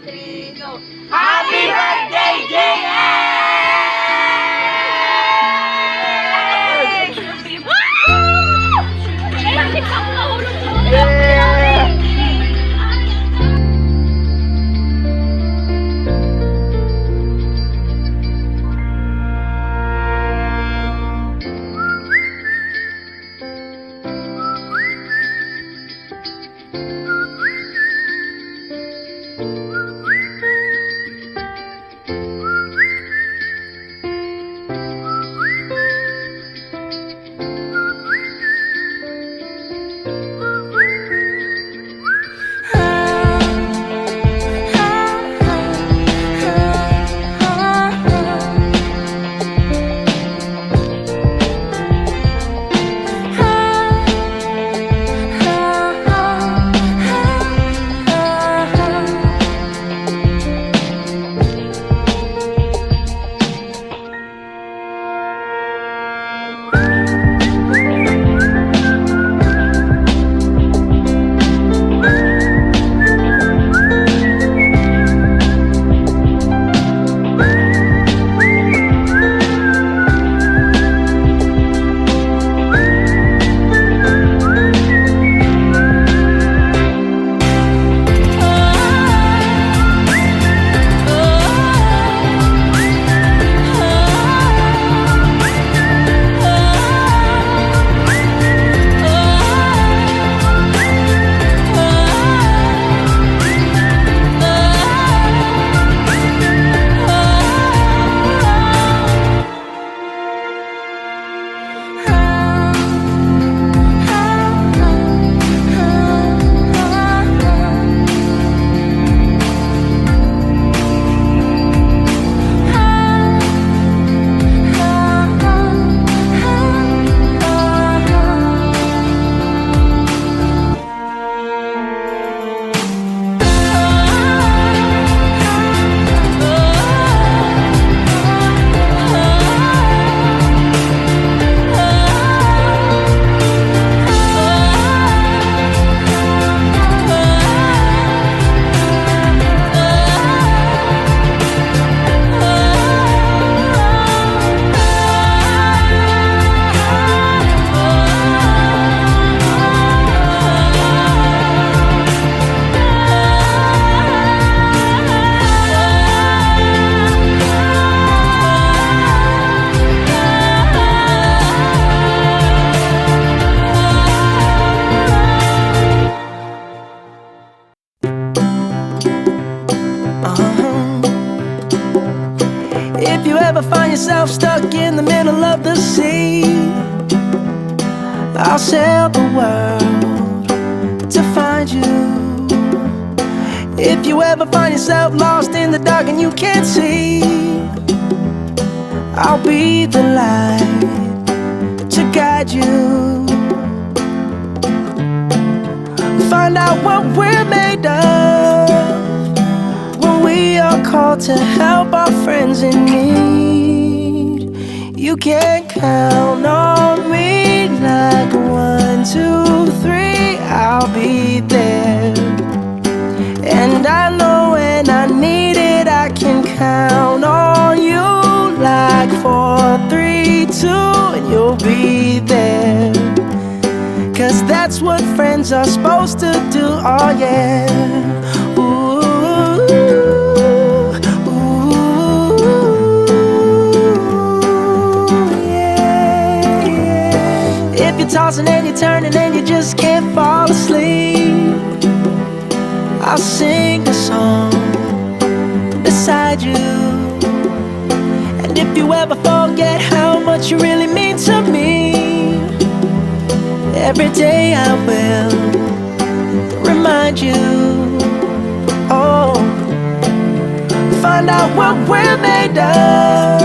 three, go. Happy birthday, JS! If you ever find yourself stuck in the middle of the sea, I'll sail the world to find you. If you ever find yourself lost in the dark and you can't see, I'll be the light to guide you. Find out what we're made of when we are called to help our friends in need. You can count on me like 1, 2, 3, I'll be there. And I know when I need it, I can count on you like 4, 3, 2, and you'll be there. 'Cause that's what friends are supposed to do, oh yeah. Ooh, ooh, yeah, yeah. If you're tossing and you're turning and you just can't fall asleep, I'll sing a song beside you. And if you ever forget how much you really mean to me, every day I will remind you. Oh, find out what we're made of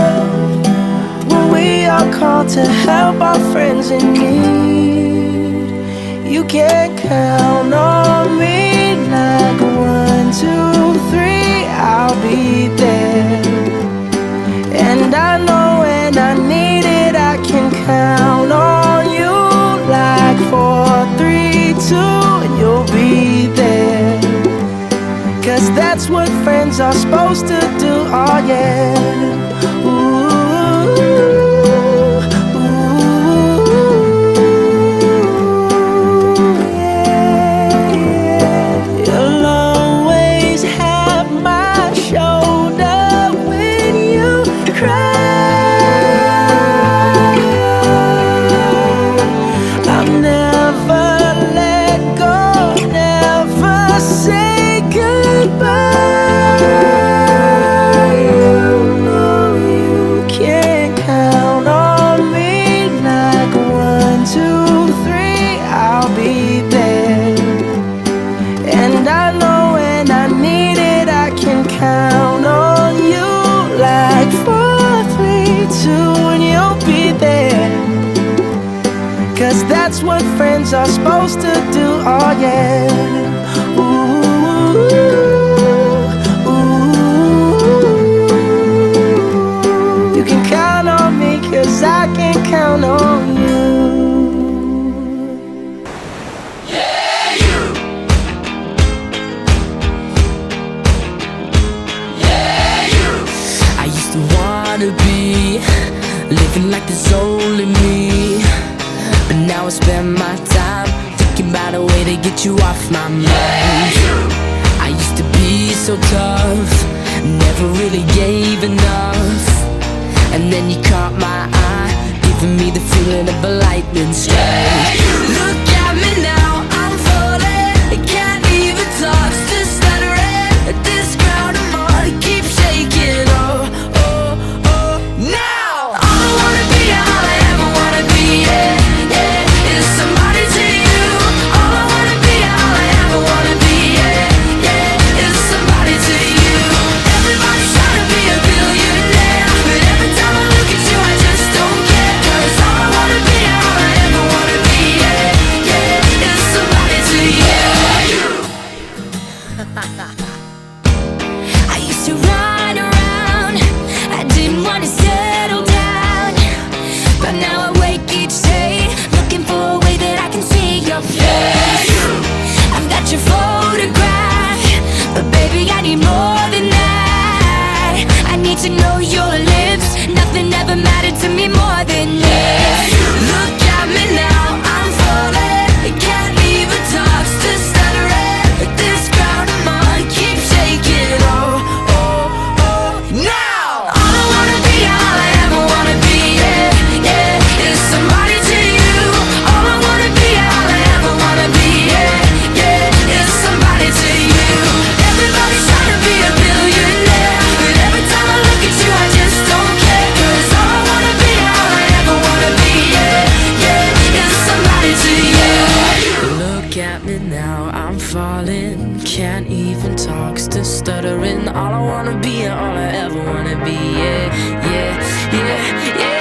when we are called to help our friends in need. You can count on me like 1, 2, 3, I'll be there. And I know when I need it, I can count on you like 4, 3, 2, and you'll be there. 'Cause that's what friends friends are supposed to do. Oh yeah. Ooh, yeah, yeah. You'll always have my shoulder when you cry. I'll never let go, never say goodbye. You know you can count on me like 1, 2, 3, I'll be there. And I know when I need it, I can count on you like 4, 3, 2, and you'll be there. 'Cause that's what friends are supposed to do. Oh yeah. Ooh, ooh. You can count on me 'cause I can count on you. I used to wanna be living like there's only me, but now I spend my time thinking about a way to get you off my mind. I used to be so tough, never really gave enough, and then you caught my eye, giving me the feeling of a lightning strike. Look at me now, I'm falling, can't even talk, still stuttering. This ground I'm on keeps shaking. Oh, oh, oh. Now all I wanna be, all I ever wanna be, yeah, yeah, is somebody to you. All I wanna be, all I ever wanna be, yeah, yeah, is somebody to you. Everybody's trying to be a billionaire, but every time I look at you I just don't care. 'Cause all I wanna be, all I ever wanna be, yeah, yeah, is somebody to you. I used to run around, I didn't want to settle down, but now I wake each day looking for a way that I can see your face. I've got your photograph, but baby I need more than that. I need to know your lips, nothing ever mattered to me more than this. Look at me now, I'm falling, can't even talk, still stuttering. This ground I'm on keeps shaking. Oh, oh, oh. Now all I wanna be, all I ever wanna be, yeah, yeah, is somebody to you. All I wanna be, all I ever wanna be, yeah, yeah, is somebody to you. Everybody's trying to be a billionaire, but every time I look at you I just don't care. 'Cause all I wanna be, all I ever wanna be, yeah, yeah, is somebody to you. Look at me now, I'm falling, can't even talk, still stuttering. All I wanna be and all I ever wanna be, yeah, yeah, yeah, yeah.